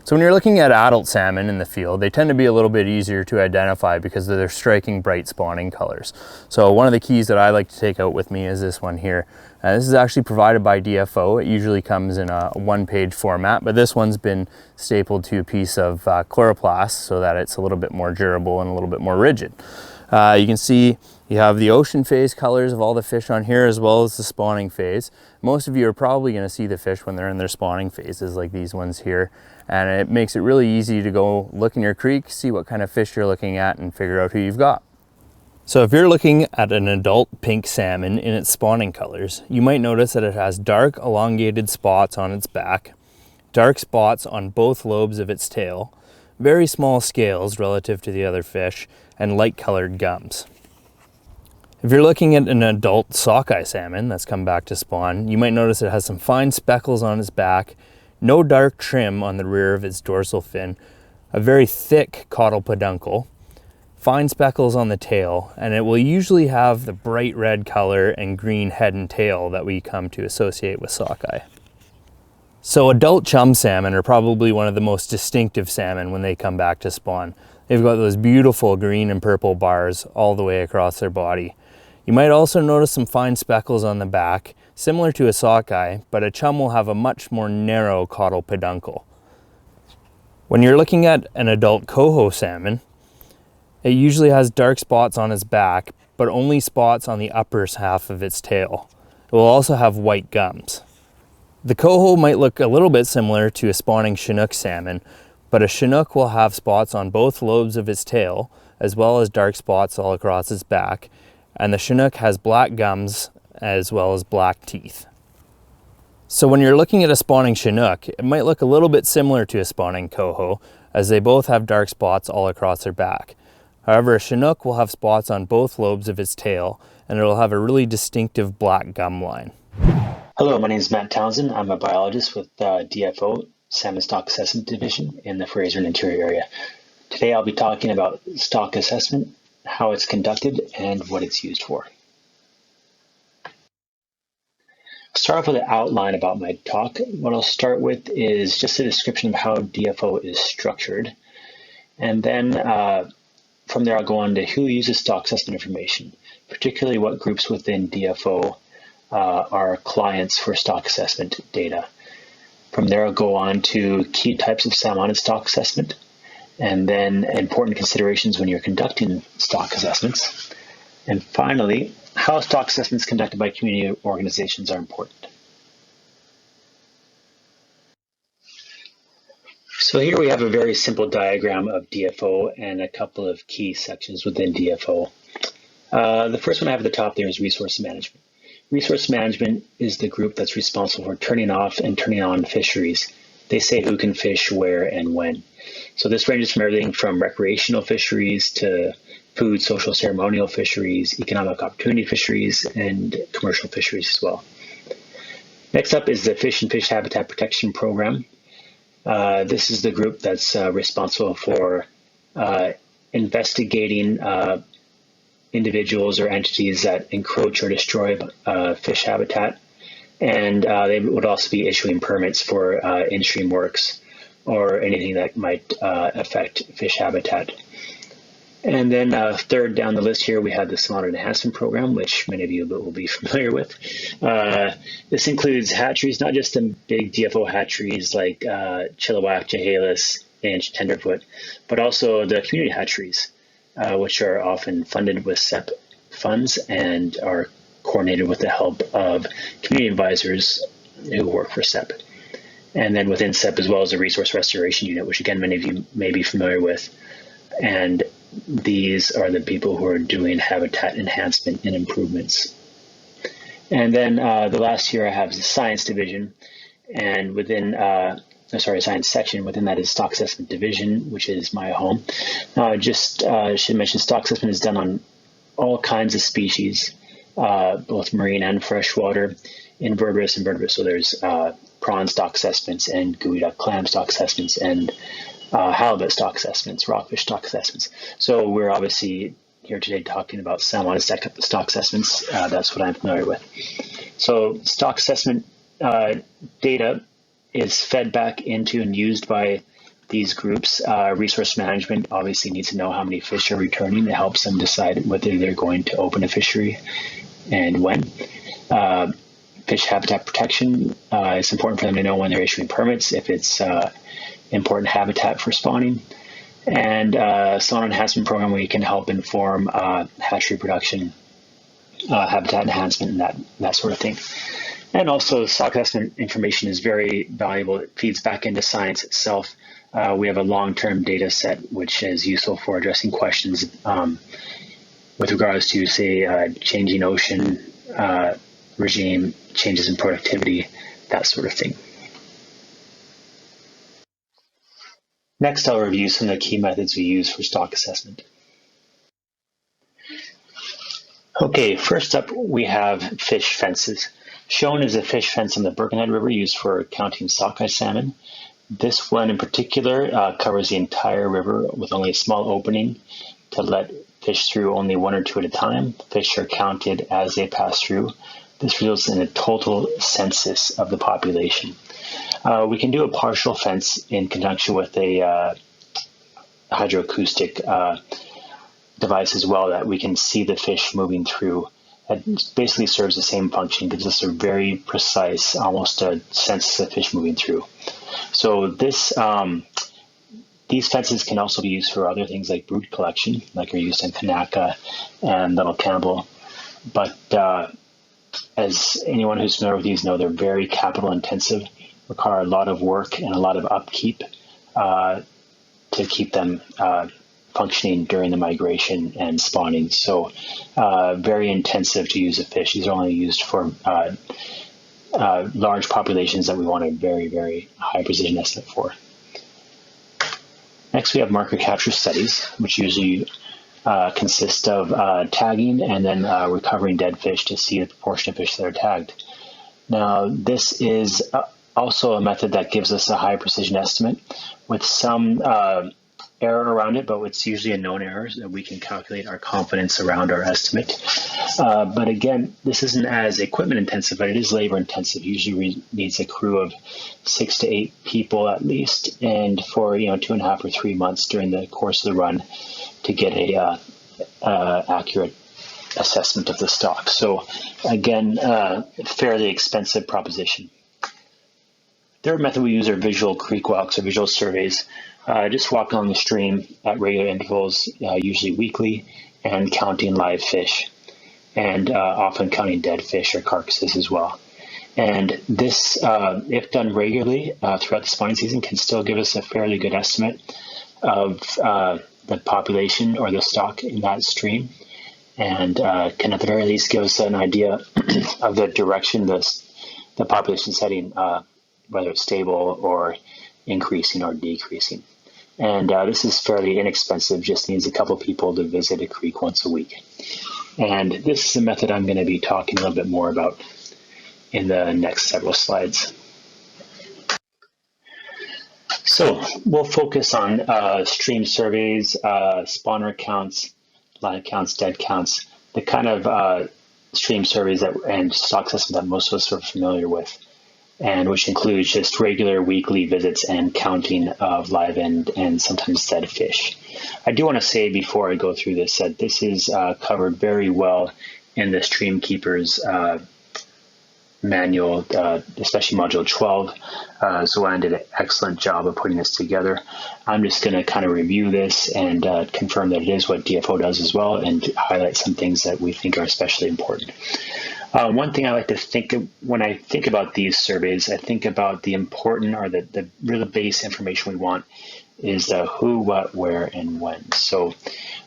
So when you're looking at adult salmon in the field, they tend to be a little bit easier to identify because of their striking bright spawning colors. So one of the keys that I like to take out with me is this one here. This is actually provided by DFO. It usually comes in a one-page format, but this one's been stapled to a piece of chloroplast so that it's a little bit more durable and a little bit more rigid. You can see you have the ocean phase colors of all the fish on here as well as the spawning phase. Most of you are probably going to see the fish when they're in their spawning phases like these ones here. And it makes it really easy to go look in your creek, see what kind of fish you're looking at and figure out who you've got. So if you're looking at an adult pink salmon in its spawning colors, you might notice that it has dark elongated spots on its back, dark spots on both lobes of its tail, very small scales relative to the other fish, and light colored gums. If you're looking at an adult sockeye salmon that's come back to spawn, you might notice it has some fine speckles on its back, no dark trim on the rear of its dorsal fin, a very thick caudal peduncle, fine speckles on the tail, and it will usually have the bright red color and green head and tail that we come to associate with sockeye. So adult chum salmon are probably one of the most distinctive salmon when they come back to spawn. They've got those beautiful green and purple bars all the way across their body. You might also notice some fine speckles on the back, similar to a sockeye, but a chum will have a much more narrow caudal peduncle. When you're looking at an adult coho salmon, it usually has dark spots on its back, but only spots on the upper half of its tail. It will also have white gums. The coho might look a little bit similar to a spawning Chinook salmon, but a Chinook will have spots on both lobes of its tail, as well as dark spots all across its back, and the Chinook has black gums as well as black teeth. So when you're looking at a spawning Chinook, it might look a little bit similar to a spawning coho, as they both have dark spots all across their back. However, a Chinook will have spots on both lobes of its tail, and it will have a really distinctive black gum line. Hello, my name is Matt Townsend. I'm a biologist with DFO, Salmon Stock Assessment Division in the Fraser and Interior area. Today I'll be talking about stock assessment, how it's conducted, and what it's used for. I'll start off with an outline about my talk. What I'll start with is just a description of how DFO is structured. And then from there I'll go on to who uses stock assessment information, particularly what groups within DFO are clients for stock assessment data. From there I'll go on to key types of salmon and stock assessment, and then important considerations when you're conducting stock assessments. And finally, how stock assessments conducted by community organizations are important. So here we have a very simple diagram of DFO and a couple of key sections within DFO. The first one I have at the top there is resource management. Resource management is the group that's responsible for turning off and turning on fisheries. They say who can fish, where, and when. So this ranges from everything from recreational fisheries to food, social, ceremonial fisheries, economic opportunity fisheries, and commercial fisheries as well. Next up is the Fish and Fish Habitat Protection Program. This is the group that's responsible for investigating individuals or entities that encroach or destroy fish habitat. And they would also be issuing permits for in-stream works or anything that might affect fish habitat. And then third down the list here, we have the Salmon Enhancement Program, which many of you will be familiar with. This includes hatcheries, not just the big DFO hatcheries like Chilliwack, Chehalis, and Tenderfoot, but also the community hatcheries, which are often funded with SEP funds and are coordinated with the help of community advisors who work for SEP. And then within SEP as well as a resource restoration unit, which again, many of you may be familiar with. And these are the people who are doing habitat enhancement and improvements. And then the last here I have the science division, and within, science section, within that is stock assessment division, which is my home. I should mention stock assessment is done on all kinds of species, both marine and freshwater, invertebrates. So there's prawn stock assessments and geoduck clam stock assessments and halibut stock assessments, rockfish stock assessments. So we're obviously here today talking about salmon stock assessments. That's what I'm familiar with. So stock assessment data is fed back into and used by these groups. Resource management obviously needs to know how many fish are returning. It helps them decide whether they're going to open a fishery and when. Fish habitat protection, it's important for them to know when they're issuing permits, if it's important habitat for spawning. And salmon enhancement program where you can help inform hatchery production, habitat enhancement, and that sort of thing. And also stock assessment information is very valuable. It feeds back into science itself. We have a long-term data set which is useful for addressing questions with regards to, say, changing ocean regime, changes in productivity, that sort of thing. Next, I'll review some of the key methods we use for stock assessment. Okay, first up, we have fish fences. Shown is a fish fence on the Birkenhead River used for counting sockeye salmon. This one in particular covers the entire river with only a small opening to let fish through, only one or two at a time. Fish are counted as they pass through. This results in a total census of the population. We can do a partial fence in conjunction with a hydroacoustic device as well, that we can see the fish moving through. It basically serves the same function, gives us a very precise, almost a census of fish moving through. So these fences can also be used for other things like brood collection, like are used in Kanaka and Little Campbell. But as anyone who's familiar with these know, they're very capital intensive, require a lot of work and a lot of upkeep to keep them functioning during the migration and spawning. So very intensive to use a fish. These are only used for large populations that we want a very, very high precision estimate for. Next, we have marker capture studies, which usually consist of tagging and then recovering dead fish to see the proportion of fish that are tagged. Now, this is also a method that gives us a high precision estimate with some error around it, but it's usually a known error that we can calculate our confidence around our estimate. But again, this isn't as equipment intensive, but it is labor intensive. Usually needs a crew of 6 to 8 people at least, and for 2.5 or 3 months during the course of the run to get a accurate assessment of the stock. So again, fairly expensive proposition. Third method we use are visual creek walks or visual surveys. Just walking on the stream at regular intervals, usually weekly, and counting live fish, and often counting dead fish or carcasses as well. And this, if done regularly throughout the spawning season, can still give us a fairly good estimate of the population or the stock in that stream, and can at the very least give us an idea of the direction the population is heading, whether it's stable or increasing or decreasing. And this is fairly inexpensive, just needs a couple people to visit a creek once a week. And this is a method I'm going to be talking a little bit more about in the next several slides. So we'll focus on stream surveys, spawner counts, line counts, dead counts, the kind of stream surveys and stock assessment that most of us are familiar with, and which includes just regular weekly visits and counting of live and sometimes dead fish. I do want to say before I go through this that this is covered very well in the Stream Keepers manual, especially module 12. Zoan did an excellent job of putting this together. I'm just going to kind of review this and confirm that it is what DFO does as well, and highlight some things that we think are especially important. One thing I like to think of when I think about these surveys, I think about the important or the real base information we want is the who, what, where, and when. So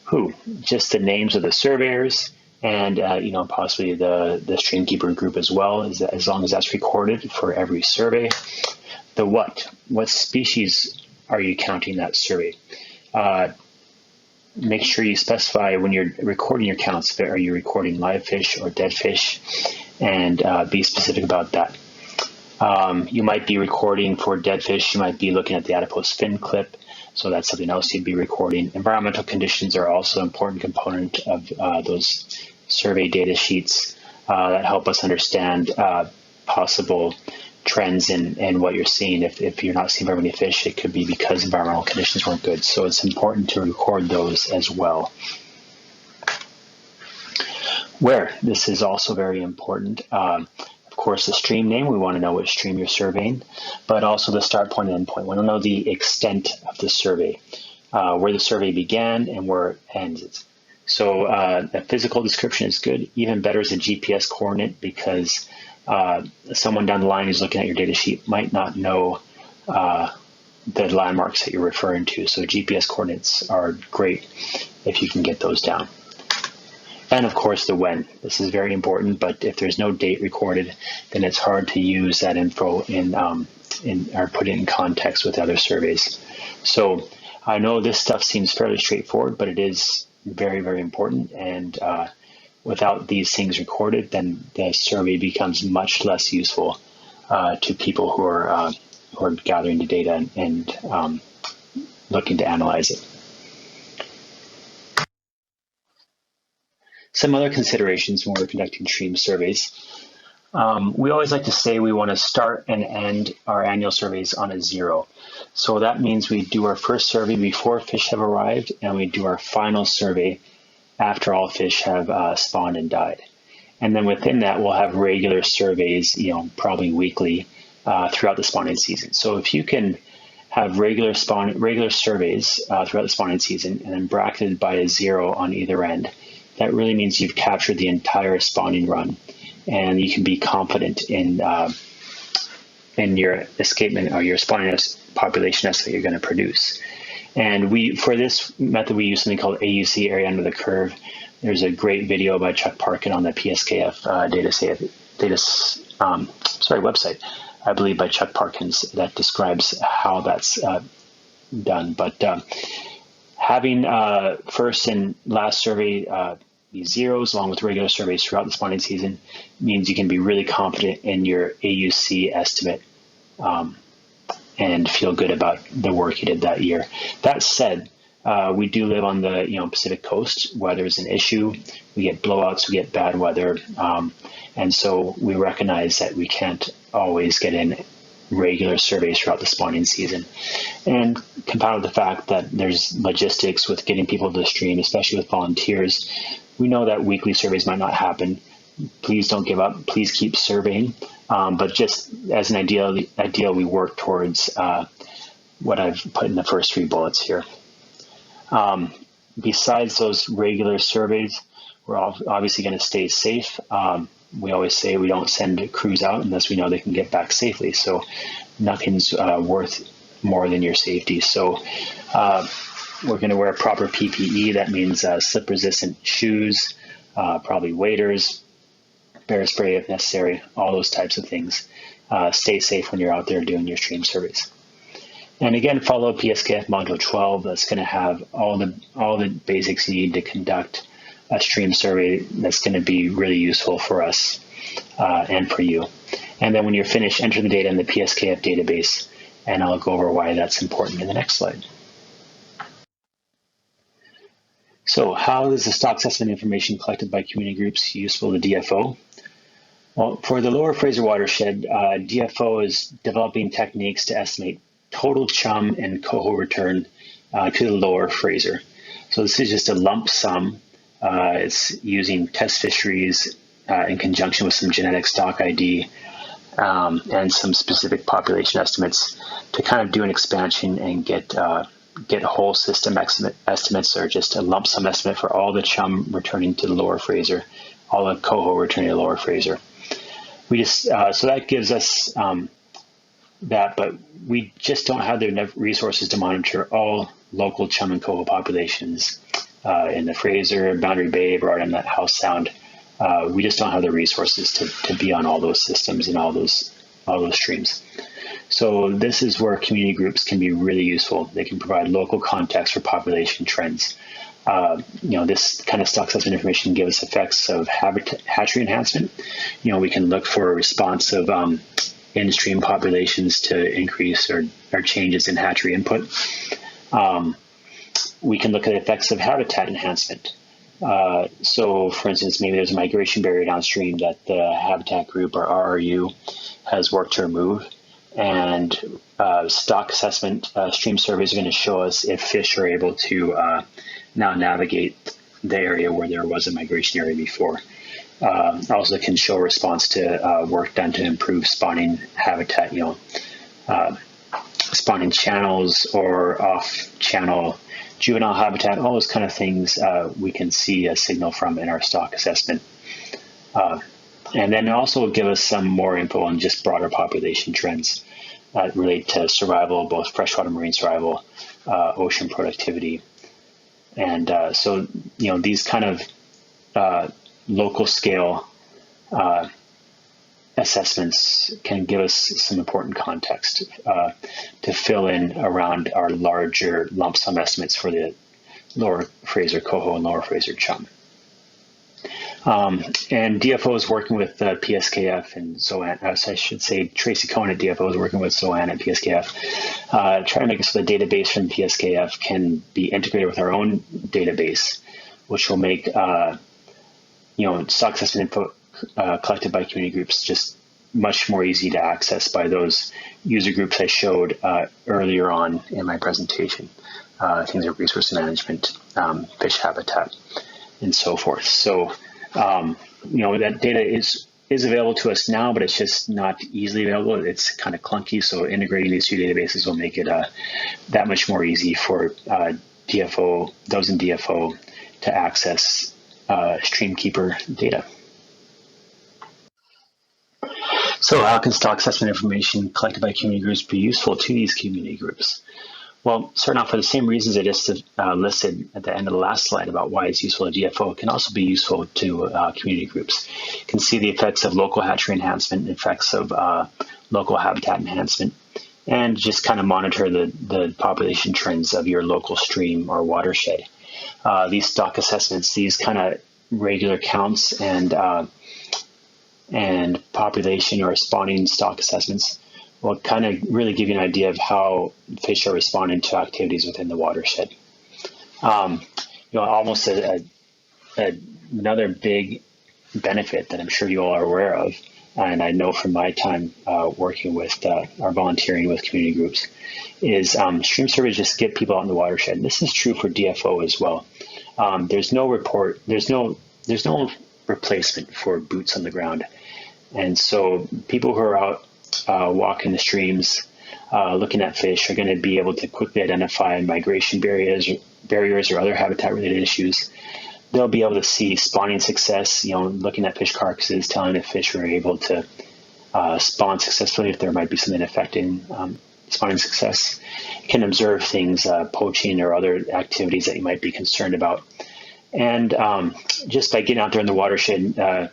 who, just the names of the surveyors, and possibly the streamkeeper group as well, as long as that's recorded for every survey. The what species are you counting that survey? Make sure you specify when you're recording your counts, are you recording live fish or dead fish, and be specific about that. You might be recording for dead fish, you might be looking at the adipose fin clip, so that's something else you'd be recording. Environmental conditions are also an important component of those survey data sheets that help us understand possible trends in what you're seeing. If you're not seeing very many fish, it could be because environmental conditions weren't good. So it's important to record those as well. Where, this is also very important. Of course, the stream name, we want to know which stream you're surveying, but also the start point and end point. We want to know the extent of the survey, where the survey began and where it ends. So a physical description is good. Even better is a GPS coordinate, because someone down the line who's looking at your data sheet might not know the landmarks that you're referring to. So GPS coordinates are great if you can get those down. And of course the when. This is very important, but if there's no date recorded, then it's hard to use that info or put it in context with other surveys. So I know this stuff seems fairly straightforward, but it is very, very important. And without these things recorded, then the survey becomes much less useful to people who are gathering the data and looking to analyze it. Some other considerations when we're conducting stream surveys. We always like to say we want to start and end our annual surveys on a 0. So that means we do our first survey before fish have arrived, and we do our final survey after all fish have spawned and died. And then within that, we'll have regular surveys, probably weekly throughout the spawning season. So if you can have regular surveys throughout the spawning season and then bracketed by a 0 on either end, that really means you've captured the entire spawning run, and you can be confident in your escapement or your spawning population estimate you're going to produce. And for this method, we use something called AUC, area under the curve. There's a great video by Chuck Parkin on the PSKF website, I believe by Chuck Parkins, that describes how that's done. But having first and last survey be 0s along with regular surveys throughout the spawning season means you can be really confident in your AUC estimate and feel good about the work you did that year. That said, we do live on the Pacific coast. Weather is an issue. We get blowouts, we get bad weather, and so we recognize that we can't always get in regular surveys throughout the spawning season. And compounded with the fact that there's logistics with getting people to the stream, especially with volunteers, we know that weekly surveys might not happen. Please don't give up. Please keep surveying. But just as an ideal, we work towards what I've put in the first 3 bullets here. Besides those regular surveys, we're obviously going to stay safe. We always say we don't send crews out unless we know they can get back safely. So nothing's worth more than your safety. So we're going to wear proper PPE. That means slip-resistant shoes, probably waders, bear spray if necessary, all those types of things. Stay safe when you're out there doing your stream surveys. And again, follow PSKF Module 12. That's going to have all the basics you need to conduct a stream survey that's going to be really useful for us and for you. And then when you're finished, enter the data in the PSKF database, and I'll go over why that's important in the next slide. So how is the stock assessment information collected by community groups useful to DFO? Well, for the Lower Fraser watershed, DFO is developing techniques to estimate total chum and coho return to the Lower Fraser. So this is just a lump sum. It's using test fisheries in conjunction with some genetic stock ID and some specific population estimates to kind of do an expansion and get whole system estimates, or just a lump sum estimate for all the chum returning to the Lower Fraser, all the coho returning to the Lower Fraser. We just so that gives us that, but we just don't have the resources to monitor all local chum and coho populations in the Fraser, Boundary Bay, or in that House Sound. We just don't have the resources to be on all those systems and all those streams. So this is where community groups can be really useful. They can provide local context for population trends. This kind of stock assessment information gives us effects of hatchery enhancement. We can look for a response of in-stream populations to increase or changes in hatchery input. We can look at the effects of habitat enhancement. So, for instance, maybe there's a migration barrier downstream that the habitat group or RRU has worked to remove, and stock assessment stream surveys are going to show us if fish are able to now navigate the area where there was a migration area before. Also can show response to work done to improve spawning habitat, spawning channels or off-channel juvenile habitat, all those kind of things we can see a signal from in our stock assessment. And then also give us some more info on just broader population trends that relate to survival, both freshwater marine survival, ocean productivity. And so, these kind of local scale assessments can give us some important context to fill in around our larger lump sum estimates for the Lower Fraser coho and Lower Fraser chum. And DFO is working with PSKF and Zoan. I should say Tracy Cohen at DFO is working with Zoan at PSKF, trying to make it so the database from PSKF can be integrated with our own database, which will make stock assessment info collected by community groups just much more easy to access by those user groups I showed earlier on in my presentation. Things like resource management, fish habitat, and so forth. So, that data is available to us now, but it's just not easily available. It's kind of clunky. So integrating these two databases will make it that much more easy for DFO, those in DFO, to access Streamkeeper data. So how can stock assessment information collected by community groups be useful to these community groups? Well, starting off for the same reasons I just listed at the end of the last slide about why it's useful to DFO, it can also be useful to community groups. You can see the effects of local hatchery enhancement, effects of local habitat enhancement, and just kind of monitor the population trends of your local stream or watershed. These stock assessments, these kind of regular counts and population or spawning stock assessments will kind of really give you an idea of how fish are responding to activities within the watershed. Almost another big benefit that I'm sure you all are aware of, and I know from my time working with or volunteering with community groups, is stream surveys just get people out in the watershed. And this is true for DFO as well. There's no replacement for boots on the ground. And so people who are out walking the streams, looking at fish, are going to be able to quickly identify migration barriers or other habitat-related issues. They'll be able to see spawning success, looking at fish carcasses, telling if fish are able to spawn successfully, if there might be something affecting spawning success. You can observe things, poaching or other activities that you might be concerned about. And just by getting out there in the watershed,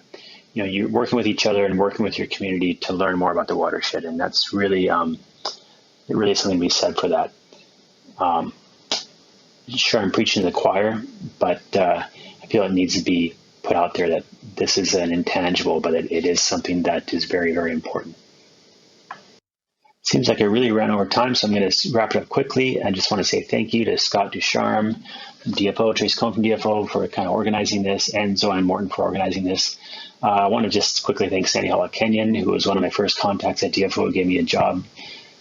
you're working with each other and working with your community to learn more about the watershed, and that's really, really something to be said for that. Sure, I'm preaching to the choir, but I feel it needs to be put out there that this is an intangible, but it is something that is very, very important. Seems like I really ran over time, so I'm going to wrap it up quickly. I just want to say thank you to Scott Ducharme from DFO, Trace Cohn from DFO for kind of organizing this, and Zoan Morton for organizing this. I want to just quickly thank Sandy Hall Kenyon, who was one of my first contacts at DFO, who gave me a job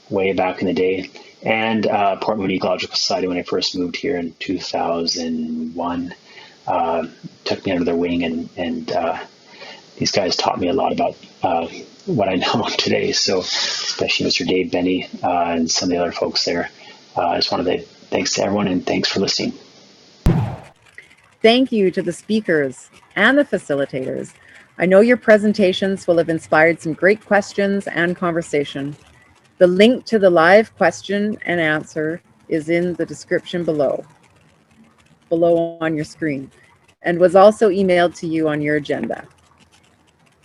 way back in the day, and Port Moody Ecological Society when I first moved here in 2001. Took me under their wing, and these guys taught me a lot about what I know today. So especially Mr. Dave Benny and some of the other folks there. I just want to say thanks to everyone and thanks for listening. Thank you to the speakers and the facilitators. I know your presentations will have inspired some great questions and conversation. The link to the live question and answer is in the description below on your screen, and was also emailed to you on your agenda.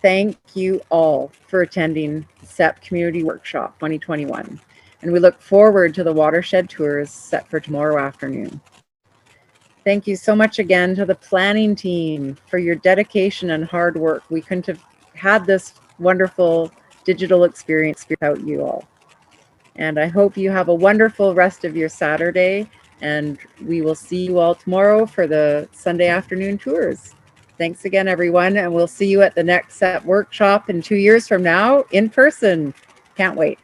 Thank you all for attending SEP Community Workshop 2021, and we look forward to the watershed tours set for tomorrow afternoon. Thank you so much again to the planning team for your dedication and hard work. We couldn't have had this wonderful digital experience without you all. And I hope you have a wonderful rest of your Saturday, and we will see you all tomorrow for the Sunday afternoon tours. Thanks again, everyone, and we'll see you at the next SEP workshop in 2 years from now in person. Can't wait.